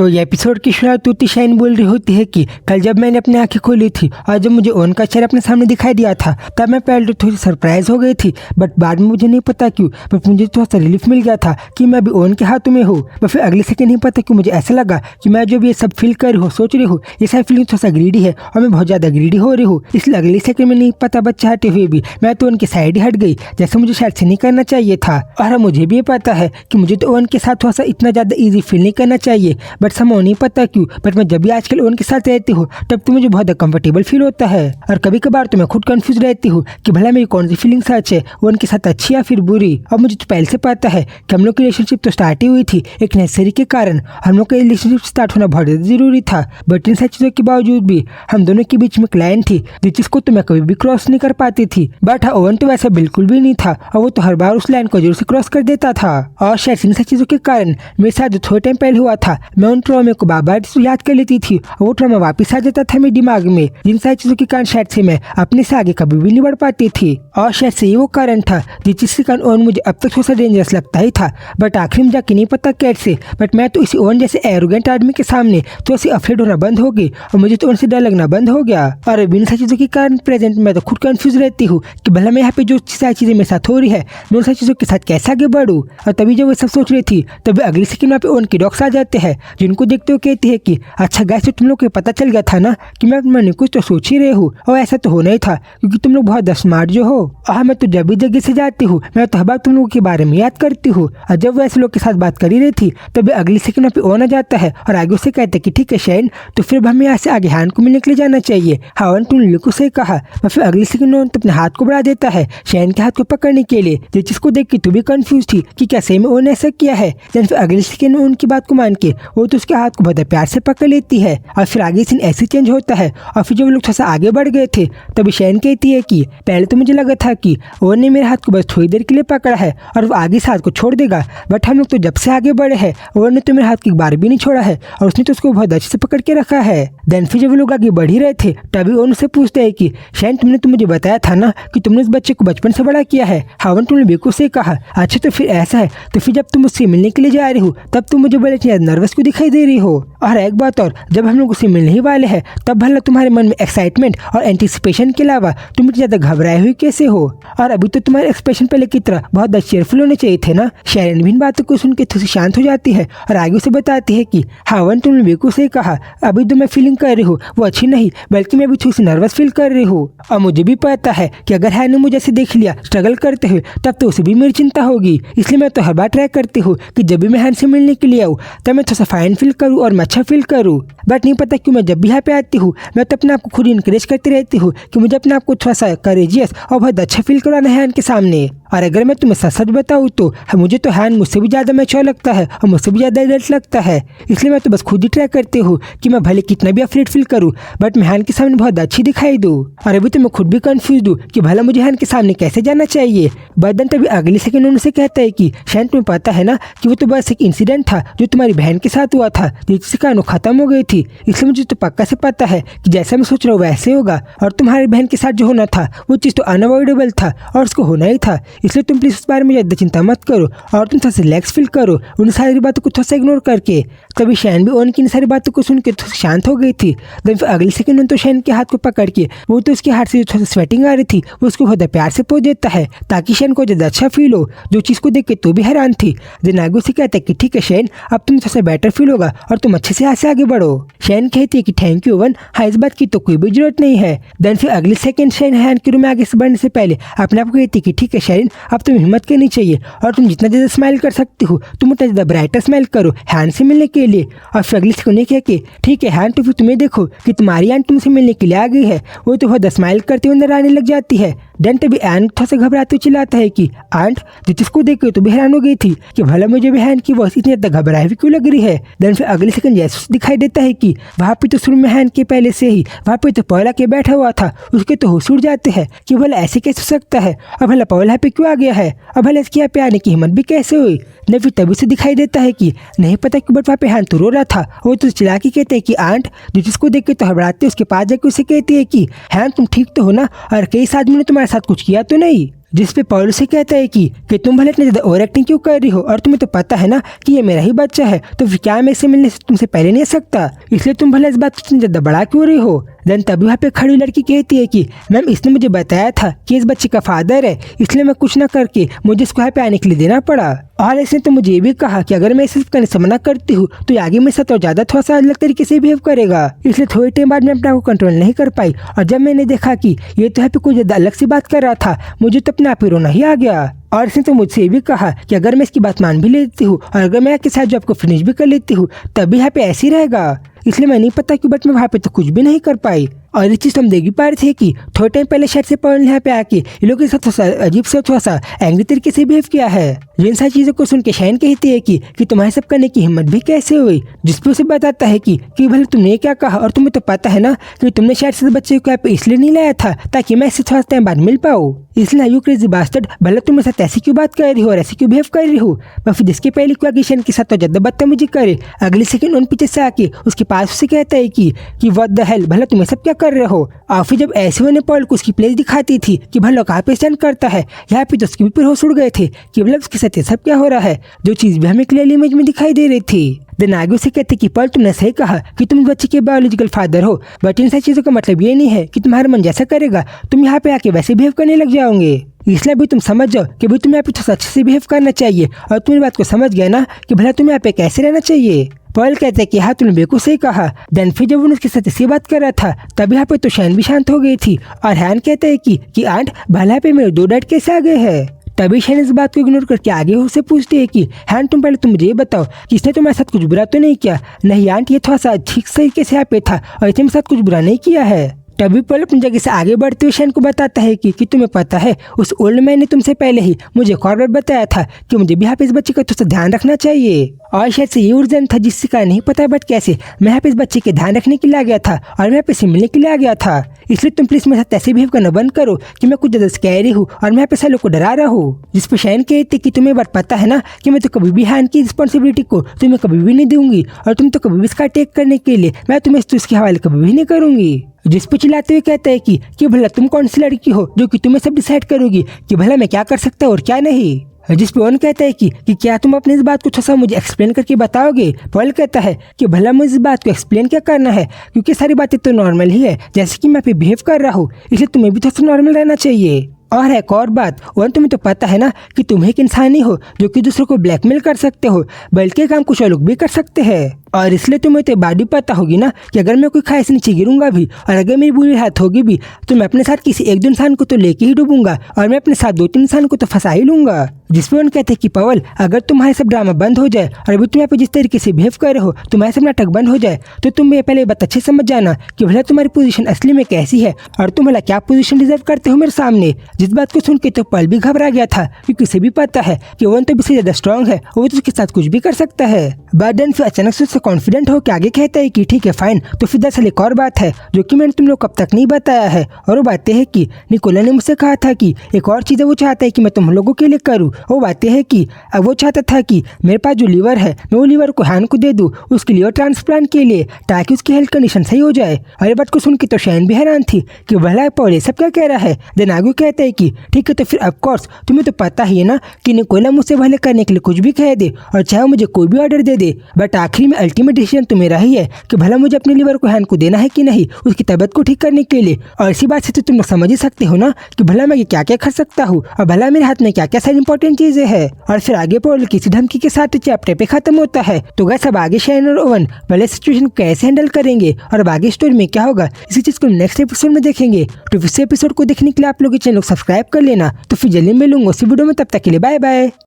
तो ये एपिसोड की शुरुआत होती शाइन बोल रही होती है कि कल जब मैंने अपनी आंखें खोली थी और जब मुझे ओन का चेहरा अपने सामने दिखाई दिया था तब मैं पहले थोड़ी सरप्राइज हो गई थी, बट बाद में मुझे नहीं पता क्यों बट मुझे थोड़ा सा रिलीफ मिल गया था कि मैं अभी ओन के हाथों में हूँ। बट फिर अगले सेकंड नहीं पता क्यों मुझे ऐसा लगा कि मैं जो भी ये सब फील कर रही हूँ, सोच रही हूँ, ये सब फीलिंग थोड़ा सा ग्रीडी है और मैं बहुत ज़्यादा ग्रीडी हो रही हूँ। इसलिए अगले सेकंड में नहीं पता बच चाहते हुए भी मैं तो उनकी साइड ही हट गई, जैसे मुझे शायद से नहीं करना चाहिए था। और मुझे भी पता है कि मुझे तो ओन के साथ थोड़ा सा इतना ज़्यादा ईजी फील नहीं करना चाहिए, बट समझ नहीं पता क्यों बट मैं जब भी आजकल उनके साथ रहती हूँ तब तो मुझे बहुत कंफर्टेबल फील होता है। और कभी कभार तो मैं खुद कंफ्यूज रहती हूँ कि भला मेरी कौन सी फीलिंग सच है, वो उनके साथ अच्छी या फिर बुरी। और मुझे तो पहले से पता है कि हम लोग की रिलेशनशिप तो स्टार्ट ही हुई थी एक नेसेसरी के कारण, हम लोग का रिलेशनशिप स्टार्ट होना बहुत जरूरी था। बट इन सब चीज़ों के बावजूद भी हम दोनों के बीच में एक लाइन थी जिसको तो मैं कभी भी क्रॉस नहीं कर पाती थी। बट ओवन तो वैसा बिल्कुल भी नहीं था और वो तो हर बार उस लाइन को जरूर से क्रॉस कर देता था। और शायद इन सब चीज़ों के कारण मेरे साथ जो थोड़े टाइम पहले हुआ था मैं उन ट्रॉमे को बार बार याद कर लेती थी और वो ट्रॉमा वापस आ जाता था मेरे दिमाग में, जिन सारी चीज़ों के कारण शायद से मैं अपने से आगे कभी भी नहीं बढ़ पाती थी। और शायद से ये वो कारण था जिसके कारण ओवन मुझे अब तक थोड़ा सा डेंजरस लगता ही था, बट आखिर में जाके नहीं पता कैसे बट मैं तो इसी ओवन जैसे एरोगेंट आदमी के सामने तो ऐसे अफ्रेड होना बंद हो गई और मुझे तो उनसे डर लगना बंद हो गया। और इन सारी चीज़ों के कारण प्रेजेंट मैं तो खुद कंफ्यूज रहती हूँ कि भला मैं यहाँ पे जो सारी चीज़ें मेरे साथ हो रही है मैं उन सारी चीज़ों के साथ कैसे आगे बढ़ूँ। और तभी जब वो सब सोच रही थी तभी अगली सेकंड वहाँ पे ओवन के डॉक्स आ जाते हैं, जिनको देखते हुए कहती है कि अच्छा गाइस तुम लोग को पता चल गया था ना कि मैंने कुछ तो सोच ही रहे हूँ और ऐसा तो होना ही था क्योंकि तुम लोग बहुत स्मार्ट जो हो। और मैं तो जब भी जगह से जाती हूँ मैं तो हर बार तुम लोगों के बारे में याद करती हूँ। और जब वो ऐसे लोग के साथ बात कर ही रही थी तभी अगली सेकंड वहाँ पे ओन आ जाता है और आगे उससे कहते हैं कि ठीक है शाइन तो फिर हमें यहाँ से आगे हैंड को मिलने के लिए जाना चाहिए। हाँ तुमने बिल्कुल सही कहा। और फिर अगली सेकंड तो अपने हाथ को बढ़ा देता है शाइन के हाथ को पकड़ने के लिए, जिसको देख के तू भी कंफ्यूज थी कि क्या सही में ओन ऐसा किया है। फिर अगली सेकंड में उनकी बात को मान के वो तो उसके हाथ को बहुत प्यार से पकड़ लेती है। और फिर आगे सीन ऐसे चेंज होता है और फिर जब लोग थोड़ा सा आगे बढ़ गए थे तभी शाइन कहती है कि पहले तो मुझे लगा था कि ओन ने मेरे हाथ को बस थोड़ी देर के लिए पकड़ा है और वो आगे से हाथ को छोड़ देगा, बट हम लोग तो जब से आगे बढ़े हैं ओन ने तो मेरे हाथ की बार भी नहीं छोड़ा है और उसने तो उसको बहुत अच्छे से पकड़ के रखा है। देन फिर जब लोग आगे बढ़ ही रहे थे तभी ओन से पूछते हैं कि शाइन तुमने तो मुझे बताया था ना कि तुमने उस बच्चे को बचपन से बड़ा किया है। हाँ तुमने बिल्कुल सही कहा। अच्छा तो फिर ऐसा है तो फिर जब तुम उससे मिलने के लिए जा रही हो तब तुम मुझे बड़े नर्वस क्यों दिखाई दे रही हो। और एक बात और, जब हम लोग उससे मिलने ही वाले हैं तब भला तुम्हारे मन में एक्साइटमेंट और एंटिसिपेशन के अलावा तुम मुझे ज्यादा घबराए हुए कैसे हो। और अभी तो तुम्हारे एक्सप्रेशन पहले की तरह बहुत चेयरफुल होने चाहिए थे ना। शाइन भी इन बातों को सुन के थोड़ी शांत हो जाती है और आगे उसे बताती है कि हाँ तुमने बिल्कुल सही कहा, अभी जो मैं फीलिंग कर रही हूँ वो अच्छी नहीं बल्कि मैं भी थोड़ी सी नर्वस फील कर रही हूँ। और मुझे भी पता है कि अगर हैन ने मुझे ऐसे देख लिया स्ट्रगल करते हुए तब तो उसे भी मेरी चिंता होगी, इसलिए मैं तो हर बार ट्राई करती हूँ कि जब भी मैं हैन से मिलने के लिए आऊँ तब मैं थोड़ा सा फाइन फील करूँ और मैं अच्छा फील करूँ। बट नहीं पता क्यों मैं जब भी यहाँ पे आती हूँ मैं तो अपने आप को खुद इनकरेज करती रहती हूँ कि मुझे अपने आप को थोड़ा सा करेजियस और बहुत अच्छा फील करवाना है हैन के सामने। और अगर मैं तुम्हें सच बताऊँ तो मुझे तो हैन मुझसे भी ज़्यादा मैच्योर लगता है और मुझसे भी ज़्यादा एडल्ट लगता है, इसलिए मैं तो बस खुद ही ट्राई करती हूँ कि मैं भले कितना भी अफ्रेड फील करूँ बट मैं हैन के सामने बहुत अच्छी दिखाई दूँ। और अभी तो मैं खुद भी कंफ्यूज हूँ कि भला मुझे हैन के सामने कैसे जाना चाहिए। बदन तभी अगले सेकंड उनसे कहता है कि शाइन तुम्हें पता है ना कि वो तो बस एक इंसिडेंट था जो तुम्हारी बहन के साथ हुआ था जिससे कारण खत्म हो गई थी, इसलिए मुझे तो पक्का से पता है कि जैसा मैं सोच रहा हूँ वैसे होगा। और तुम्हारी बहन के साथ जो होना था वो चीज़ तो अनअवॉइडेबल था और उसको होना ही था, इसलिए तुम प्लीज उस बारे में ज़्यादा चिंता मत करो और तुम थोड़ा सा रिलैक्स फील करो उन सारी बातों को थोड़ा सा इग्नोर करके। तभी शाइन भी उनकी इन सारी बातों को सुन के थोड़ा शांत हो गई थी। देन फिर अगले सेकंड तो शाइन के हाथ को पकड़ के वो तो उसके हाथ से थोड़ा सा स्वेटिंग आ रही थी वो उसको बहुत प्यार से पोंछ देता है ताकि शाइन को ज़्यादा अच्छा फील हो, जो चीज़ को देख के तो भी हैरान थी। देन आगे से कहता है कि ठीक है शाइन अब तुम थोड़ा सा बेटर फील होगा और तुम अच्छे से यहाँ से आगे बढ़ो। शाइन कहती है कि थैंक यू ओवन, हाँ इस बात की तो कोई भी जरूरत नहीं है। देन फिर अगले सेकंड शाइन हैन के रूम में आगे से बढ़ने से पहले अपने आप को कहती है कि ठीक है शाइन अब तुम्हें हिम्मत करनी चाहिए और तुम जितना ज़्यादा स्माइल कर सकती हो तुम उतना ज़्यादा ब्राइटर स्माइल करो हैन से मिलने के लिए। और फिर अगले सेकंड ने कहा कि ठीक है हैन तो फिर तुम्हें देखो कि तुम्हारी आंट तुमसे मिलने के लिए आ गई है, वो तो बहुत स्माइल करते हुए अंदर आने लग जाती है। देन तभी एन थोड़ा सा घबराते हुए चिल्लाता है कि आंट, जिसको देख के तो भी हैरान हो गई थी कि भला मुझे भी हैन की वॉइस इतनी ज़्यादा घबराई हुई क्यों लग रही है। देन फिर अगले सेकंड जैसे दिखाई देता है कि वहाँ पे तो शुरू में हैन के पहले से ही वहाँ पे तो पौला के बैठा हुआ था, उसके तो होश उड़ जाते हैं कि भला ऐसे कैसे हो सकता है और भला पौला यहाँ पे क्यों आ गया है और भला इसके यहाँ पे आने की हिम्मत भी कैसे हुई। नहीं फिर तभी से दिखाई देता है कि नहीं पता क्यों बट वहाँ पे हैन तो रो रहा था। वो तो चिल्ला के कहते हैं कि आंट, जिसको देख के तो घबराते उसके पास जाके उसे कहती है कि हैन तुम ठीक तो हो ना और कई आदमी ने तुम्हारे साथ कुछ किया तो नहीं। जिसपे पॉल से कहता है कि तुम भले इतनी ज्यादा ओवर एक्टिंग क्यों कर रही हो, और तुम्हें तो पता है ना कि ये मेरा ही बच्चा है, तो फिर क्या मैं इसे मिलने से तुमसे पहले नहीं आ सकता, इसलिए तुम भले इस बात को इतनी ज्यादा बढ़ा क्यों रही हो। देन तभी वहाँ पे खड़ी लड़की कहती है कि मैम इसने मुझे बताया था कि इस बच्चे का फादर है, इसलिए मैं कुछ ना करके मुझे इसको यहाँ पे आने के लिए देना पड़ा, और इसने तो मुझे ये भी कहा कि अगर मैं इसे करने से मना करती हूँ तो ये आगे मेरे साथ और ज्यादा थोड़ा सा अलग तरीके से बिहेव करेगा, इसलिए थोड़े टाइम बाद मैं अपने आप को कंट्रोल नहीं कर पाई, और जब मैंने देखा कि ये तो यहाँ पे कुछ ज्यादा अलग सी बात कर रहा था, मुझे तो अपने आप ही रोना ही आ गया। और इसने तो मुझसे ये भी कहा कि अगर मैं इसकी बात मान भी लेती हूँ और अगर मैं आपके साथ जॉब को फिनिश भी कर लेती हूँ तब भी यहाँ पे ऐसे ही रहेगा, इसलिए मैं नहीं पता क्यों, बट मैं वहाँ पे तो कुछ भी नहीं कर पाई। और ये चीज़ हम देख भी पा रहे थे कि थोड़े टाइम पहले शायद से पॉल यहाँ पे आके ये लोग के साथ थोड़ा सा अजीब से थोड़ा सा एंग्री तरीके से बिहेव किया है। इन सारी चीज़ों को सुन के शाइन कहती है कि तुम्हारे सब करने की हिम्मत भी कैसे हुई, जिसपे उसे बताता है कि भले तुमने क्या कहा, और तुम्हें तो पता है ना कि तुमने शायद से बच्चे को यहाँ पे इसलिए नहीं लाया था ताकि मैं इससे थोड़ा टाइम बाद मिल पाऊँ, इसलिए यू क्रेजी बास्टर्ड भले तुम मेरे साथ ऐसी क्यों बात कर रही हो और ऐसी क्यों बिहेव कर रही हो। और फिर जिसके पहले क्यों आगे शाइन के साथ तो ज्यादा बदतमीजी करे, अगले सेकंड उन पीछे से आके उसके पास उसे कहता है कि व्हाट द हेल भला तुम्हें सब क्या कर रहे हो। और फिर जब ऐसे होने पॉल को उसकी प्लेस दिखाती थी कि भला कहाँ पे स्टैंड करता है, यहाँ पे तो उसके भी फिर होश उड़ गए थे कि मतलब उसके साथ ये सब क्या हो रहा है, जो चीज़ भी हमें क्लियरली इमेज में दिखाई दे रही थी। देन आगे उसे कहते कि पॉल तुमने सही कहा कि तुम बच्चे के बायोलॉजिकल फादर हो, बट इन सारी चीज़ों का मतलब ये नहीं है कि तुम्हारा मन जैसा करेगा तुम यहाँ पे आके वैसे बिहेव करने लग जाओगे, इसलिए भी तुम समझ जाओ कि भाई तुम्हें यहाँ पे थोड़ा अच्छे से बिहेव करना चाहिए, और तुम इस बात को समझ गए ना कि भला तुम्हें यहाँ पे कैसे रहना चाहिए। पॉल कहते हैं कि हाँ तुमने बिल्कुल सही कहा। देन फिर जब उन्होंने उसके साथ इसी बात कर रहा था तब यहाँ पे तो शाइन भी शांत हो गई थी, और हैन कहते हैं कि आंट भला यहाँ पे मेरे 2 डैड कैसे आ गए हैं। तभी शाइन इस बात को इग्नोर करके आगे उससे पूछती है कि हैन तुम पहले तुम मुझे ये बताओ कि इसने तुम्हारे साथ कुछ बुरा तो नहीं किया। नहीं आंट, ये थोड़ा सा ठीक तरीके से यहाँ पे था और इसने मेरे साथ कुछ बुरा नहीं किया है। तभी पॉल अपनी जगह से आगे बढ़ते हुए शाइन को बताता है कि तुम्हें पता है उस ओल्ड मैन ने तुमसे पहले ही मुझे एक और बार बताया था कि मुझे भी यहाँ पे इस बच्चे का थोड़ा सा ध्यान रखना चाहिए, और शायद से ये रीजन था जिससे का नहीं पता बट कैसे मैं यहाँ पे इस बच्चे के ध्यान रखने के लिए आ गया था और मैं यहाँ पे मिलने के लिए आ गया था, इसलिए तुम प्लीज मेरे साथ ऐसे बिहेव करना बंद करो कि मैं कुछ ज्यादा स्कैरी हूँ और मैं यहाँ पे सालों को डरा रहा हूँ। जिस पे शाइन कहती कि तुम्हें बात पता है ना कि मैं तो कभी भी हैन की रिस्पॉन्सिबिलिटी को तुम्हें कभी भी नहीं दूंगी, और तुम तो कभी भी इसका टेक करने के लिए मैं तुम्हें इसके हवाले कभी भी नहीं करूंगी। जिस पे चिल्लाते हुए कहता है कि भला तुम कौन सी लड़की हो जो कि तुम्हें सब डिसाइड करोगी कि भला मैं क्या कर सकता हूँ और क्या नहीं। जिस पे ओन कहता है कि क्या तुम अपनी इस बात को थोड़ा सा मुझे एक्सप्लेन करके बताओगे। पॉल कहता है कि भला मुझे इस बात को एक्सप्लेन क्या करना है, क्योंकि सारी बातें तो नॉर्मल ही है जैसे कि मैं पे बिहेव कर रहा हूँ, इसलिए तुम्हें भी थोड़ा सा नॉर्मल रहना चाहिए। और एक और बात, और तुम्हें तो पता है ना कि तुम एक इंसान ही हो जो कि दूसरों को ब्लैकमेल कर सकते हो, बल्कि काम कुछ और लोग भी कर सकते हैं, और इसलिए तुम्हें तो बात भी पता होगी ना कि अगर मैं कोई खाई से नीचे गिरूंगा भी और अगर मेरी बुरी हालत होगी भी तो मैं अपने साथ किसी 1-2 इंसान को तो लेके ही डूबूंगा, और मैं अपने साथ 2-3 इंसान को तो फंसा ही लूंगा। जिसपे उन कहते हैं कि पवल अगर तुम्हारे सब ड्रामा बंद हो जाए और अभी तुम यहाँ पे जिस तरीके से बिहेव कर रहे हो तुम्हारे सब नाटक बंद हो जाए तो तुम ये पहले बात अच्छे समझ जाना कि भला तुम्हारी पोजीशन असली में कैसी है और तुम भला क्या पोजीशन डिजर्व करते हो मेरे सामने। जिस बात को सुन के तो पल भी घबरा गया था क्योंकि उसे भी पता है कि वन तो इससे ज्यादा स्ट्रांग है, वो तो उसके साथ कुछ भी कर सकता है। बट देन फिर अचानक से उससे कॉन्फिडेंट हो के आगे कहता है कि ठीक है फाइन, तो फिर दरअसल एक और बात है जो कि मैंने तुम लोग कब तक नहीं बताया है, और वो बात है कि निकोला ने मुझसे कहा था कि एक और चीज़ वो चाहता है कि मैं तुम लोगों के लिए करूँ। वो बात है कि अब वो चाहता था कि मेरे पास जो लीवर है मैं वो लीवर को हैन को दे दूँ उसके लीवर ट्रांसप्लांट के लिए ताकि उसकी हेल्थ कंडीशन सही हो जाए। और ये बात को सुन के तो शैन भी हैरान थी कि भला पॉल सब क्या कह रहा है। देन आगे कहता है कि ठीक है तो फिर ऑफकोर्स तुम्हें तो पता ही है ना कि निकोला मुझसे भले करने के लिए कुछ भी कह दे और चाहे मुझे कोई भी ऑर्डर दे दे, बट आखिरी में अल्टीमेट डिसीजन तो मेरा ही है कि भला मुझे अपने लीवर को हैन को देना है कि नहीं उसकी तबीयत को ठीक करने के लिए। और इसी बात से तो तुम लोग समझ ही सकते हो ना कि भला मैं क्या क्या कर सकता हूँ और भला मेरे हाथ में क्या क्या सारी इंपॉर्टेंट चीजें हैं। और फिर आगे पॉल किसी धमकी के साथ चैप्टर पे खत्म होता है। तो गाइस अब आगे शैन और ओवन भले सिचुएशन कैसे हैंडल करेंगे और अब आगे स्टोरी में क्या होगा इसी चीज को नेक्स्ट एपिसोड में देखेंगे। तो इस एपिसोड को देखने के लिए आप लोग चैनल को सब्सक्राइब कर लेना। तो फिर जल्दी मिलूंगा उसी वीडियो में, तब तक के लिए बाय बाय।